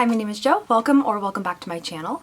Hi, my name is Jo. Welcome back to my channel.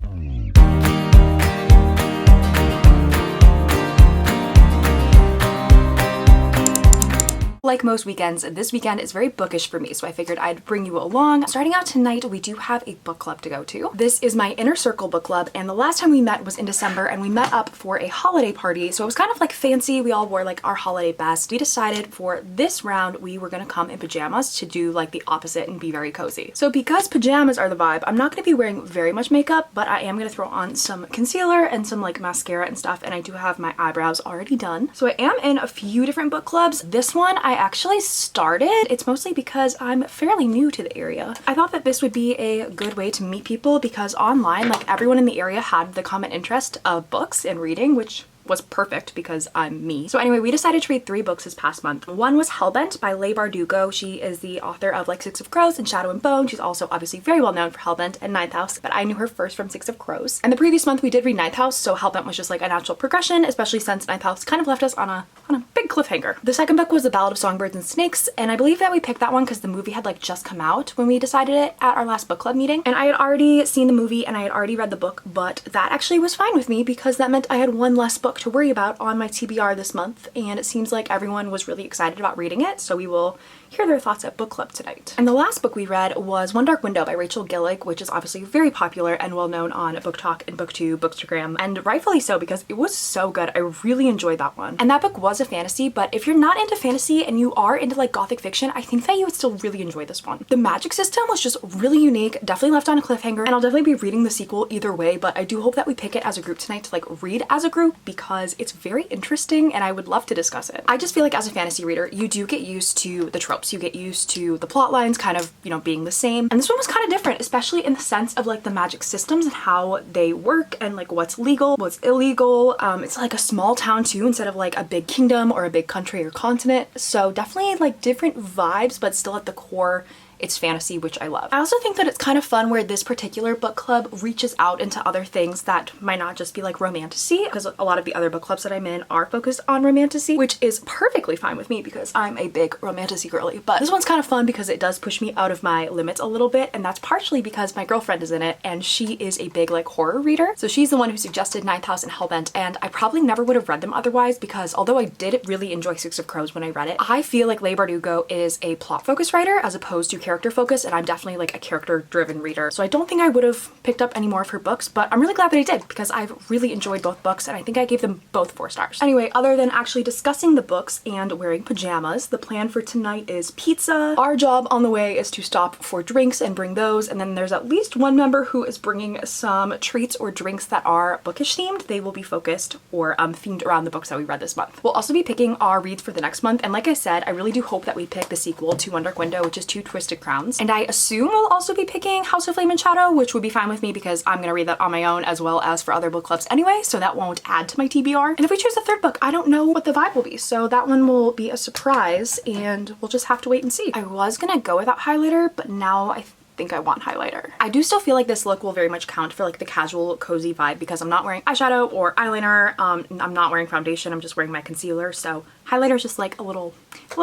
Like most weekends, this weekend is very bookish for me, so I figured I'd bring you along. Starting out tonight, we do have a book club to go to. This is my Inner Circle book club, and the last time we met was in December, and we met up for a holiday party, so it was kind of like fancy. We all wore like our holiday best. We decided for this round we were gonna come in pajamas to do like the opposite and be very cozy. So because pajamas are the vibe, I'm not gonna be wearing very much makeup, but I am gonna throw on some concealer and some like mascara and stuff, and I do have my eyebrows already done. So I am in a few different book clubs. This one I actually started. It's mostly because I'm fairly new to the area. I thought that this would be a good way to meet people because online, like everyone in the area had the common interest of books and reading, which was perfect because I'm me. So anyway, we decided to read 3 books this past month. One was Hellbent by Leigh Bardugo. She is the author of like Six of Crows and Shadow and Bone. She's also obviously very well known for Hellbent and Ninth House, but I knew her first from Six of Crows. And the previous month we did read Ninth House, so Hellbent was just like a natural progression, especially since Ninth House kind of left us on a big cliffhanger. The second book was The Ballad of Songbirds and Snakes, and I believe that we picked that one because the movie had like just come out when we decided it at our last book club meeting. And I had already seen the movie and I had already read the book, but that actually was fine with me because that meant I had one less book to worry about on my TBR this month, and it seems like everyone was really excited about reading it, so we will hear their thoughts at book club tonight. And the last book we read was One Dark Window by Rachel Gillick, which is obviously very popular and well known on Book Talk and BookTube, Bookstagram, and rightfully so because it was so good. I really enjoyed that one. And that book was a fantasy, but if you're not into fantasy and you are into like gothic fiction, I think that you would still really enjoy this one. The magic system was just really unique, definitely left on a cliffhanger, and I'll definitely be reading the sequel either way, but I do hope that we pick it as a group tonight to like read as a group because it's very interesting and I would love to discuss it. I just feel like as a fantasy reader, you do get used to the tropes, you get used to the plot lines kind of, you know, being the same. And this one was kind of different, especially in the sense of like the magic systems and how they work and like what's legal, what's illegal. It's like a small town too, instead of like a big kingdom or a big country or continent. So definitely like different vibes, but still at the core it's fantasy, which I love. I also think that it's kind of fun where this particular book club reaches out into other things that might not just be like romantasy, because a lot of the other book clubs that I'm in are focused on romantasy, which is perfectly fine with me because I'm a big romantasy girly. But this one's kind of fun because it does push me out of my limits a little bit, and that's partially because my girlfriend is in it and she is a big like horror reader. So she's the one who suggested Ninth House and Hellbent, and I probably never would have read them otherwise because although I did really enjoy Six of Crows when I read it, I feel like Leigh Bardugo is a plot focused writer as opposed to character focused, and I'm definitely like a character driven reader. So I don't think I would have picked up any more of her books, but I'm really glad that I did because I've really enjoyed both books and I think I gave them both 4 stars. Anyway, other than actually discussing the books and wearing pajamas, the plan for tonight is pizza. Our job on the way is to stop for drinks and bring those, and then there's at least one member who is bringing some treats or drinks that are bookish themed. They will be focused or themed around the books that we read this month. We'll also be picking our reads for the next month, and like I said, I really do hope that we pick the sequel to One Dark Window, which is Two Twisted Crowns. And I assume we'll also be picking House of Flame and Shadow, which would be fine with me because I'm gonna read that on my own as well as for other book clubs anyway, so that won't add to my TBR. And if we choose a third book, I don't know what the vibe will be, so that one will be a surprise and we'll just have to wait and see. I was gonna go without highlighter, but now I think I want highlighter. I do still feel like this look will very much count for like the casual cozy vibe because I'm not wearing eyeshadow or eyeliner. I'm not wearing foundation, I'm just wearing my concealer, so highlighter is just like a little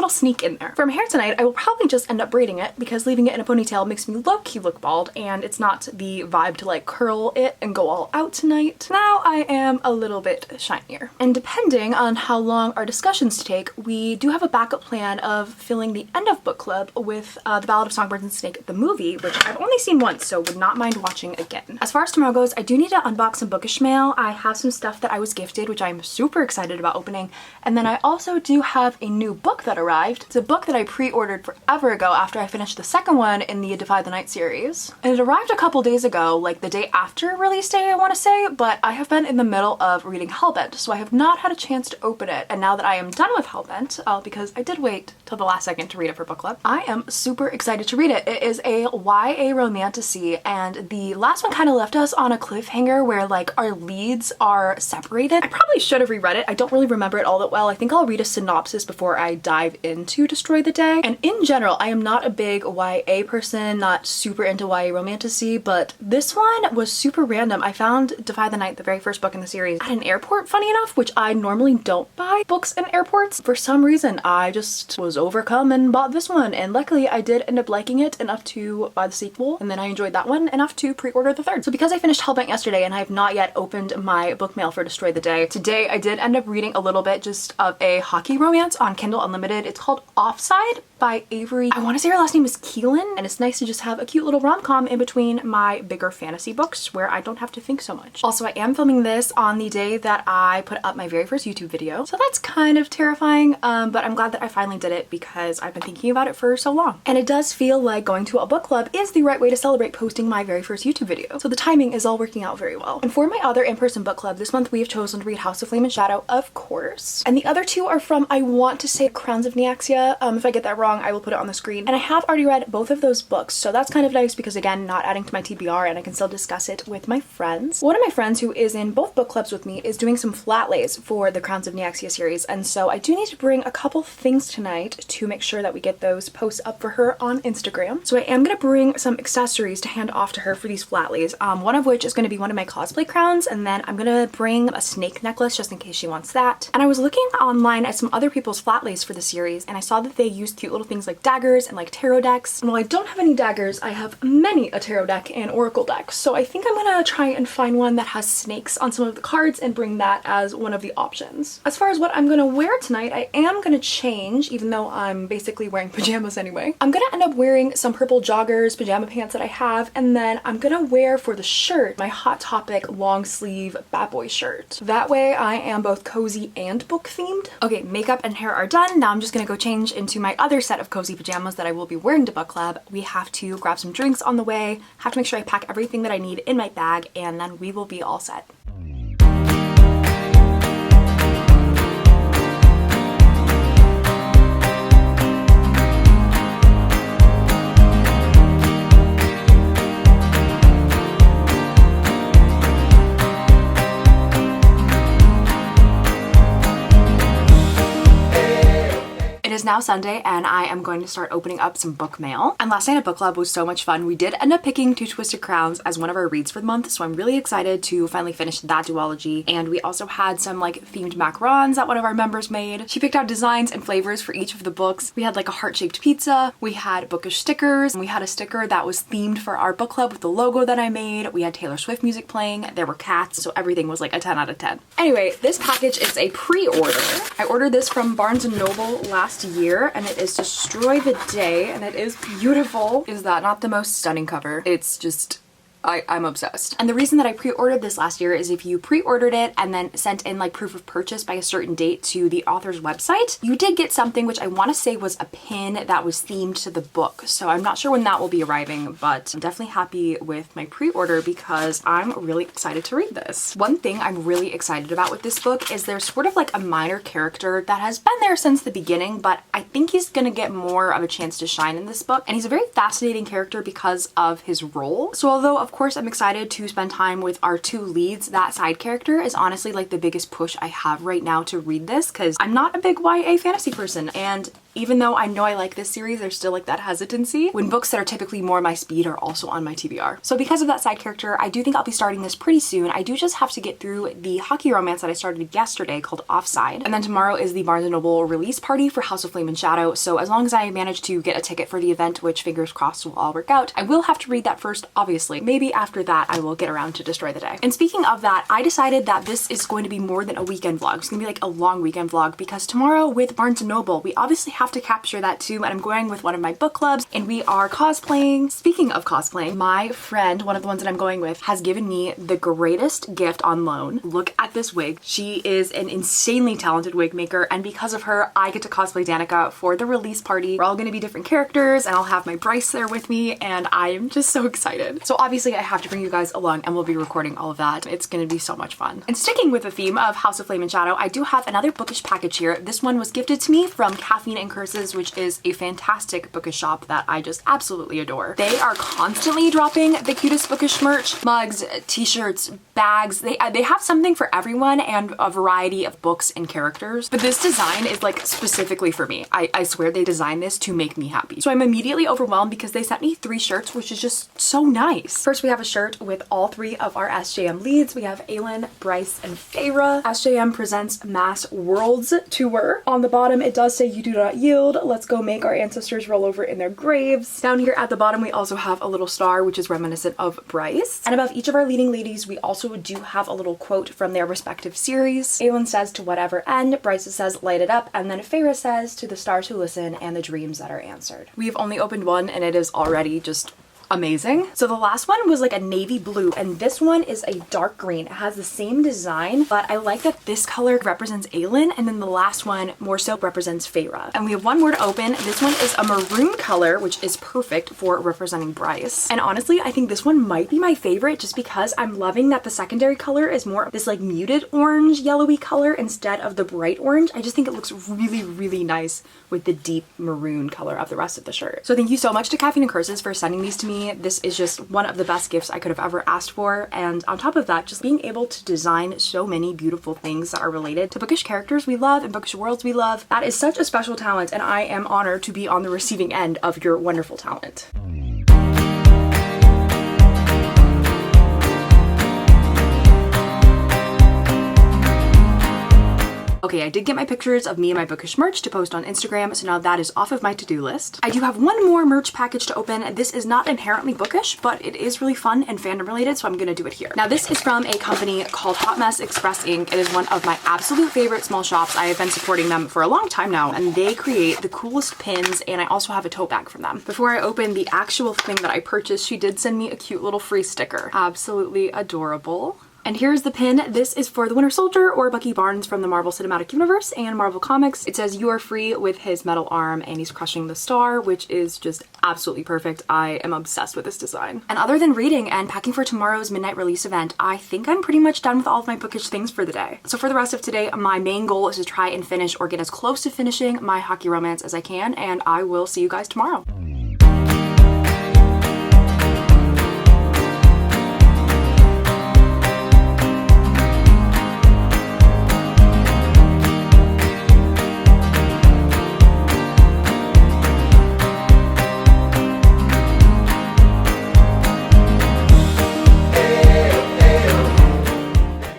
sneak in there. For my hair tonight, I will probably just end up braiding it because leaving it in a ponytail makes me low-key look bald, and it's not the vibe to like curl it and go all out tonight. Now I am a little bit shinier. And depending on how long our discussions take, we do have a backup plan of filling the end of book club with The Ballad of Songbirds and Snakes, the movie, which I've only seen once, so would not mind watching again. As far as tomorrow goes, I do need to unbox some bookish mail. I have some stuff that I was gifted, which I'm super excited about opening, and then I also do have a new book that arrived. It's a book that I pre-ordered forever ago after I finished the second one in the Defy the Night series. And it arrived a couple days ago, like the day after release day I want to say, but I have been in the middle of reading Hellbent, so I have not had a chance to open it. And now that I am done with Hellbent, because I did wait till the last second to read it for book club, I am super excited to read it. It is a YA romantasy, and the last one kind of left us on a cliffhanger where like our leads are separated. I probably should have reread it. I don't really remember it all that well. I think I'll read a a synopsis before I dive into Destroy the Day. And in general, I am not a big YA person, not super into YA romantasy, but this one was super random. I found Defy the Night, the very first book in the series, at an airport, funny enough, which I normally don't buy books in airports. For some reason, I just was overcome and bought this one, and luckily I did end up liking it enough to buy the sequel, and then I enjoyed that one enough to pre-order the third. So because I finished Hellbent yesterday and I have not yet opened my book mail for Destroy the Day, today I did end up reading a little bit just of a hockey romance on Kindle Unlimited. It's called Offside by Avery. I want to say her last name is Keelan, and it's nice to just have a cute little rom-com in between my bigger fantasy books where I don't have to think so much. Also, I am filming this on the day that I put up my very first YouTube video, so that's kind of terrifying, but I'm glad that I finally did it because I've been thinking about it for so long. And it does feel like going to a book club is the right way to celebrate posting my very first YouTube video, so the timing is all working out very well. And for my other in-person book club this month, we have chosen to read House of Flame and Shadow, of course, and the other two are from, I want to say, Crowns of Nyaxia. If I get that wrong, I will put it on the screen. And I have already read both of those books, so that's kind of nice because, again, not adding to my TBR, and I can still discuss it with my friends. One of my friends who is in both book clubs with me is doing some flat lays for the Crowns of Nyaxia series, and so I do need to bring a couple things tonight to make sure that we get those posts up for her on Instagram. So I am going to bring some accessories to hand off to her for these flat lays, one of which is going to be one of my cosplay crowns, and then I'm going to bring a snake necklace just in case she wants that. And I was looking online at some other people's flat lays for the series, and I saw that they used cute little things like daggers and like tarot decks. And while I don't have any daggers, I have many a tarot deck and oracle deck, so I think I'm gonna try and find one that has snakes on some of the cards and bring that as one of the options. As far as what I'm gonna wear tonight, I am gonna change, even though I'm basically wearing pajamas anyway. I'm gonna end up wearing some purple joggers, pajama pants that I have, and then I'm gonna wear for the shirt my Hot Topic long sleeve bad boy shirt. That way I am both cozy and book themed. Okay, makeup and hair are done. Now I'm just gonna go change into my other set of cozy pajamas that I will be wearing to book club. We have to grab some drinks on the way, have to make sure I pack everything that I need in my bag, and then we will be all set. It is now Sunday and I am going to start opening up some book mail. And last night at book club was so much fun. We did end up picking Two Twisted Crowns as one of our reads for the month, so I'm really excited to finally finish that duology. And we also had some like themed macarons that one of our members made. She picked out designs and flavors for each of the books. We had like a heart-shaped pizza, we had bookish stickers, and we had a sticker that was themed for our book club with the logo that I made. We had Taylor Swift music playing, there were cats, so everything was like a 10 out of 10. Anyway, this package is a pre-order. I ordered this from Barnes & Noble last year, and it is Destroy the Day, and it is beautiful. Is that not the most stunning cover? It's just... I'm obsessed. And the reason that I pre-ordered this last year is if you pre-ordered it and then sent in like proof of purchase by a certain date to the author's website, you did get something which I want to say was a pin that was themed to the book. So I'm not sure when that will be arriving, but I'm definitely happy with my pre-order because I'm really excited to read this. One thing I'm really excited about with this book is there's sort of like a minor character that has been there since the beginning, but I think he's gonna get more of a chance to shine in this book. And he's a very fascinating character because of his role. So although of course I'm excited to spend time with our two leads, that side character is honestly like the biggest push I have right now to read this because I'm not a big YA fantasy person, and even though I know I like this series, there's still like that hesitancy when books that are typically more my speed are also on my TBR. So because of that side character, I do think I'll be starting this pretty soon. I do just have to get through the hockey romance that I started yesterday called Offside. And then tomorrow is the Barnes & Noble release party for House of Flame and Shadow. So as long as I manage to get a ticket for the event, which fingers crossed will all work out, I will have to read that first, obviously. Maybe after that, I will get around to Destroy the Day. And speaking of that, I decided that this is going to be more than a weekend vlog. It's gonna be like a long weekend vlog because tomorrow with Barnes & Noble, we obviously have to capture that too, and I'm going with one of my book clubs and we are cosplaying. Speaking of cosplaying, my friend, one of the ones that I'm going with, has given me the greatest gift on loan. Look at this wig. She is an insanely talented wig maker, and because of her, I get to cosplay Danica for the release party. We're all gonna be different characters and I'll have my Bryce there with me, and I'm just so excited. So obviously I have to bring you guys along and we'll be recording all of that. It's gonna be so much fun. And sticking with the theme of House of Flame and Shadow, I do have another bookish package here. This one was gifted to me from Caffeine and Curses, which is a fantastic bookish shop that I just absolutely adore. They are constantly dropping the cutest bookish merch, mugs, t-shirts, bags. They have something for everyone and a variety of books and characters. But this design is like specifically for me. I swear they designed this to make me happy. So I'm immediately overwhelmed because they sent me 3 shirts, which is just so nice. First, we have a shirt with all 3 of our SJM leads. We have Aylin, Bryce, and Feyre. SJM presents Mass Worlds Tour. On the bottom, it does say, "You do not yield. Let's go make our ancestors roll over in their graves." Down here at the bottom, we also have a little star, which is reminiscent of Bryce. And above each of our leading ladies, we also do have a little quote from their respective series. Aylin says, "To whatever end." Bryce says, "Light it up." And then Feyre says, "To the stars who listen and the dreams that are answered." We've only opened one and it is already just amazing. So the last one was like a navy blue and this one is a dark green. It has the same design, but I like that this color represents Aylin and then the last one more so represents Feyre. And we have one more to open. This one is a maroon color, which is perfect for representing Bryce. And honestly, I think this one might be my favorite just because I'm loving that the secondary color is more this like muted orange yellowy color instead of the bright orange. I just think it looks really, really nice with the deep maroon color of the rest of the shirt. So thank you so much to Caffeine and Curses for sending these to me. This is just one of the best gifts I could have ever asked for. And on top of that, just being able to design so many beautiful things that are related to bookish characters we love and bookish worlds we love. That is such a special talent and I am honored to be on the receiving end of your wonderful talent. Okay, I did get my pictures of me and my bookish merch to post on Instagram, so now that is off of my to-do list. I do have one more merch package to open. This is not inherently bookish, but it is really fun and fandom related, so I'm gonna do it here. Now this is from a company called Hot Mess Express Inc. It is one of my absolute favorite small shops. I have been supporting them for a long time now, and they create the coolest pins, and I also have a tote bag from them. Before I open the actual thing that I purchased, she did send me a cute little free sticker. Absolutely adorable. And here's the pin. This is for the Winter Soldier or Bucky Barnes from the Marvel Cinematic Universe and Marvel Comics. It says, "You are free" with his metal arm and he's crushing the star, which is just absolutely perfect. I am obsessed with this design. And other than reading and packing for tomorrow's midnight release event, I think I'm pretty much done with all of my bookish things for the day. So for the rest of today, my main goal is to try and finish or get as close to finishing my hockey romance as I can, and I will see you guys tomorrow.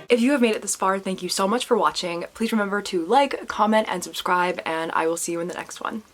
If you have made it this far, thank you so much for watching. Please remember to like, comment, and subscribe, and I will see you in the next one.